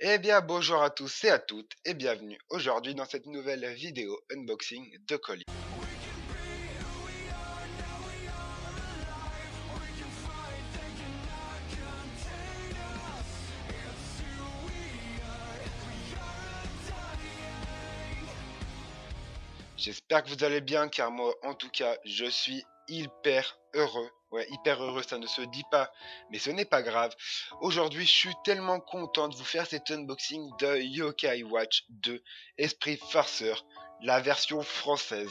Eh bien bonjour à tous et à toutes et bienvenue aujourd'hui dans cette nouvelle vidéo unboxing de colis. J'espère que vous allez bien car moi en tout cas je suis hyper heureux. Ouais, hyper heureux, ça ne se dit pas, mais ce n'est pas grave. Aujourd'hui, je suis tellement content de vous faire cet unboxing de Yokai Watch 2 Esprit Farceur, la version française.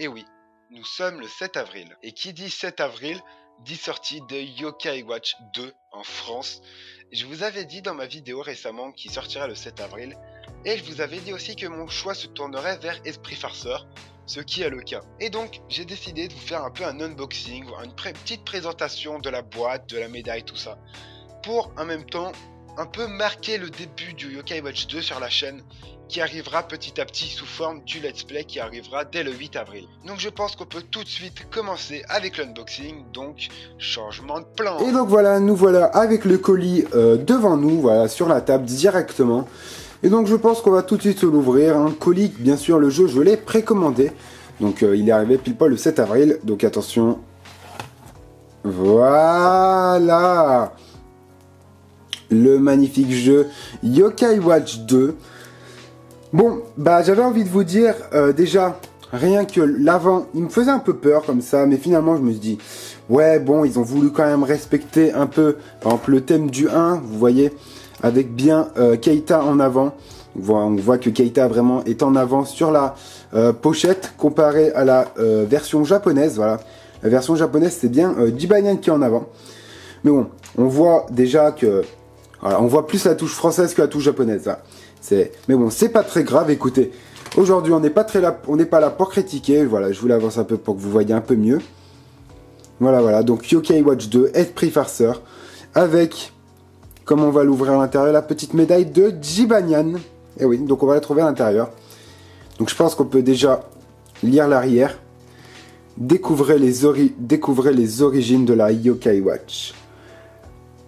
Et oui, nous sommes le 7 avril. Et qui dit 7 avril, dit sortie de Yokai Watch 2 en France. Je vous avais dit dans ma vidéo récemment qui sortira le 7 avril. Et je vous avais dit aussi que mon choix se tournerait vers Esprit Farceur, ce qui est le cas. Et donc, j'ai décidé de vous faire un peu un unboxing, une petite présentation de la boîte, de la médaille, tout ça. Pour, en même temps, un peu marquer le début du Yokai Watch 2 sur la chaîne, qui arrivera petit à petit sous forme du let's play qui arrivera dès le 8 avril. Donc je pense qu'on peut tout de suite commencer avec l'unboxing, donc changement de plan. Et donc voilà, nous voilà avec le colis devant nous, voilà, sur la table directement. Et donc je pense qu'on va tout de suite se l'ouvrir. Un colis, bien sûr, le jeu, je l'ai précommandé. Donc il est arrivé pile poil le 7 avril, donc attention. Voilà le magnifique jeu Yokai Watch 2. Bon, bah j'avais envie de vous dire, déjà, rien que l'avant, il me faisait un peu peur comme ça, mais finalement je me suis dit, ouais bon, ils ont voulu quand même respecter un peu, par exemple le thème du 1, vous voyez, avec bien Keita en avant. On voit que Keita vraiment est en avant sur la pochette, comparé à la version japonaise, voilà. La version japonaise, c'est bien Jibanyan qui est en avant. Mais bon, on voit déjà que, voilà, on voit plus la touche française que la touche japonaise, là. Mais bon, c'est pas très grave, écoutez. Aujourd'hui, on n'est pas là pour critiquer. Voilà, je vous l'avance un peu pour que vous voyez un peu mieux. Voilà. Donc, Yokai Watch 2, Esprit Farceur. Avec, comme on va l'ouvrir à l'intérieur, la petite médaille de Jibanyan. Et oui, donc on va la trouver à l'intérieur. Donc, je pense qu'on peut déjà lire l'arrière. Découvrez les origines de la Yokai Watch.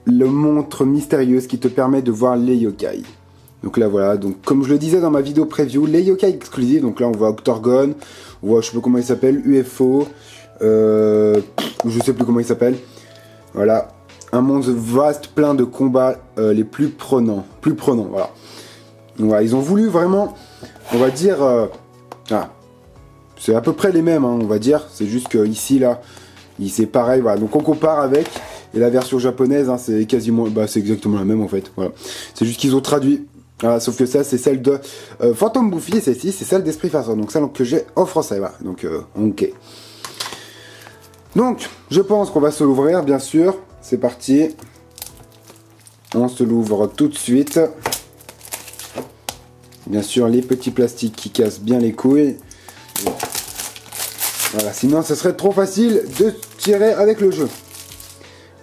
Le montre mystérieuse qui te permet de voir les yokai. Donc là voilà, donc comme je le disais dans ma vidéo preview, les yokai exclusifs, donc là on voit Octorgon, on voit je sais pas comment il s'appelle, UFO, je sais plus comment il s'appelle. Voilà, un monde vaste, plein de combats les plus prenants, voilà. Donc voilà, ils ont voulu vraiment, on va dire, c'est à peu près les mêmes, hein, on va dire, c'est juste que ici là, c'est pareil, voilà, donc on compare avec, et la version japonaise, hein, c'est quasiment, c'est exactement la même en fait, voilà. C'est juste qu'ils ont traduit. Voilà, sauf que ça c'est celle de Phantom Buffy et celle-ci c'est celle d'Esprit Farceur, donc celle que j'ai en français, voilà, donc ok. Donc je pense qu'on va se l'ouvrir, bien sûr, c'est parti. On se l'ouvre tout de suite. Bien sûr les petits plastiques qui cassent bien les couilles. Voilà, sinon ce serait trop facile de tirer avec le jeu.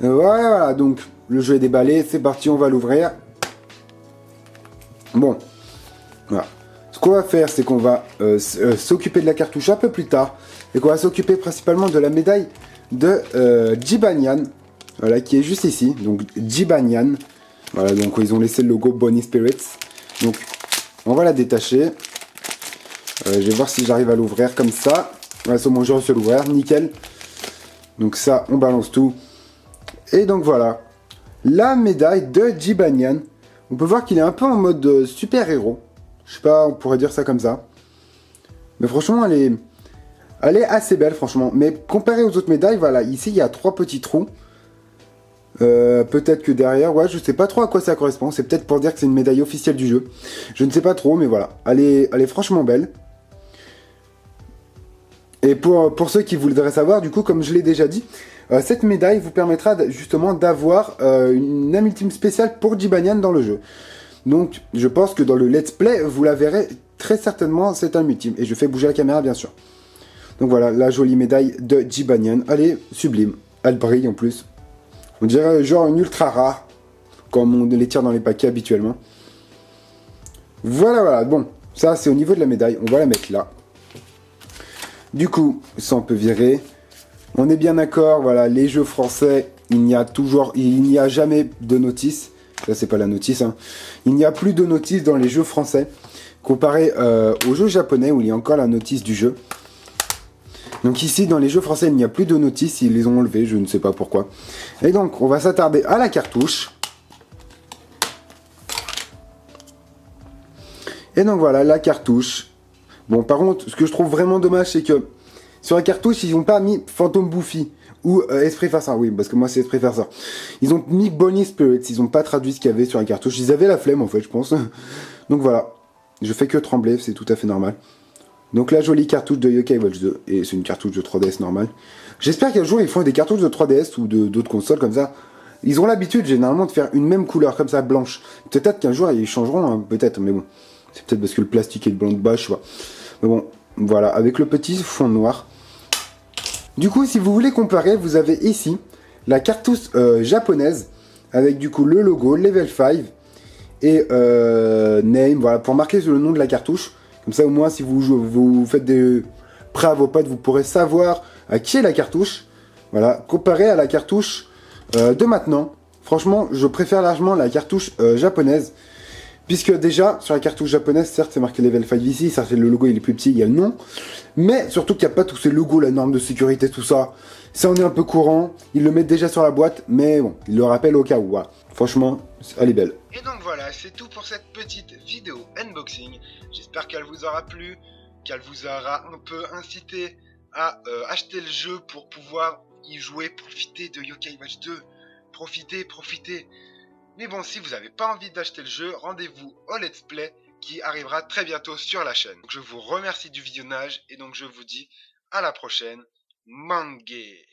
Voilà, donc le jeu est déballé, c'est parti, on va l'ouvrir. Bon, voilà. Ce qu'on va faire, c'est qu'on va s'occuper de la cartouche un peu plus tard. Et qu'on va s'occuper principalement de la médaille de Jibanyan. Voilà, qui est juste ici. Donc, Jibanyan. Voilà, donc ils ont laissé le logo Bonnie Spirits. Donc, on va la détacher. Je vais voir si j'arrive à l'ouvrir comme ça. Voilà, c'est bon, je reçois l'ouvrir. Nickel. Donc ça, on balance tout. Et donc voilà. La médaille de Jibanyan. On peut voir qu'il est un peu en mode super-héros. Je sais pas, on pourrait dire ça comme ça. Mais franchement, elle est assez belle, franchement. Mais comparé aux autres médailles, voilà, ici, il y a 3 petits trous. Peut-être que derrière, ouais, je sais pas trop à quoi ça correspond. C'est peut-être pour dire que c'est une médaille officielle du jeu. Je ne sais pas trop, mais voilà. Elle est franchement belle. Et pour ceux qui voudraient savoir, du coup, comme je l'ai déjà dit, cette médaille vous permettra justement d'avoir une âme ultime spéciale pour Jibanyan dans le jeu. Donc je pense que dans le let's play, vous la verrez très certainement, cette âme ultime. Et je fais bouger la caméra bien sûr. Donc voilà, la jolie médaille de Jibanyan. Elle est sublime. Elle brille en plus. On dirait genre une ultra rare, comme on les tire dans les paquets habituellement. Voilà, bon. Ça c'est au niveau de la médaille. On va la mettre là. Du coup, ça on peut virer. On est bien d'accord, voilà, les jeux français, il n'y a jamais de notice. Ça, c'est pas la notice. Hein. Il n'y a plus de notice dans les jeux français, comparé aux jeux japonais où il y a encore la notice du jeu. Donc ici, dans les jeux français, il n'y a plus de notice. Ils les ont enlevés, je ne sais pas pourquoi. Et donc, on va s'attarder à la cartouche. Et donc voilà, la cartouche. Bon, par contre, ce que je trouve vraiment dommage, c'est que sur la cartouche, ils n'ont pas mis Phantom Bouffi ou Esprit Farceur. Oui, parce que moi, c'est Esprit Farceur. Ils ont mis Bonnie Spirits. Ils n'ont pas traduit ce qu'il y avait sur la cartouche. Ils avaient la flemme, en fait, je pense. Donc voilà. Je fais que trembler, c'est tout à fait normal. Donc la jolie cartouche de Yokai Watch 2. Et c'est une cartouche de 3DS normale. J'espère qu'un jour, ils font des cartouches de 3DS ou d'autres consoles comme ça. Ils ont l'habitude, généralement, de faire une même couleur, comme ça, blanche. Peut-être qu'un jour, ils changeront, hein, peut-être, mais bon. C'est peut-être parce que le plastique est de blanc de bas, je sais pas. Mais bon, voilà, avec le petit fond noir. Du coup, si vous voulez comparer, vous avez ici la cartouche japonaise, avec du coup le logo, Level 5, et Name, voilà, pour marquer le nom de la cartouche. Comme ça, au moins, si vous faites des prêts à vos potes, vous pourrez savoir à qui est la cartouche. Voilà, comparé à la cartouche de maintenant. Franchement, je préfère largement la cartouche japonaise. Puisque déjà, sur la cartouche japonaise, certes, c'est marqué Level 5 ici, certes, le logo il est plus petit, il y a le nom. Mais surtout qu'il n'y a pas tous ces logos, la norme de sécurité, tout ça. Ça en est un peu courant, ils le mettent déjà sur la boîte, mais bon, ils le rappellent au cas où. Voilà. Franchement, elle est belle. Et donc voilà, c'est tout pour cette petite vidéo unboxing. J'espère qu'elle vous aura plu, qu'elle vous aura un peu incité à acheter le jeu pour pouvoir y jouer, profiter de Yokai Watch 2. Profitez. Mais bon, si vous n'avez pas envie d'acheter le jeu, rendez-vous au Let's Play qui arrivera très bientôt sur la chaîne. Donc, je vous remercie du visionnage et donc je vous dis à la prochaine. Mangé.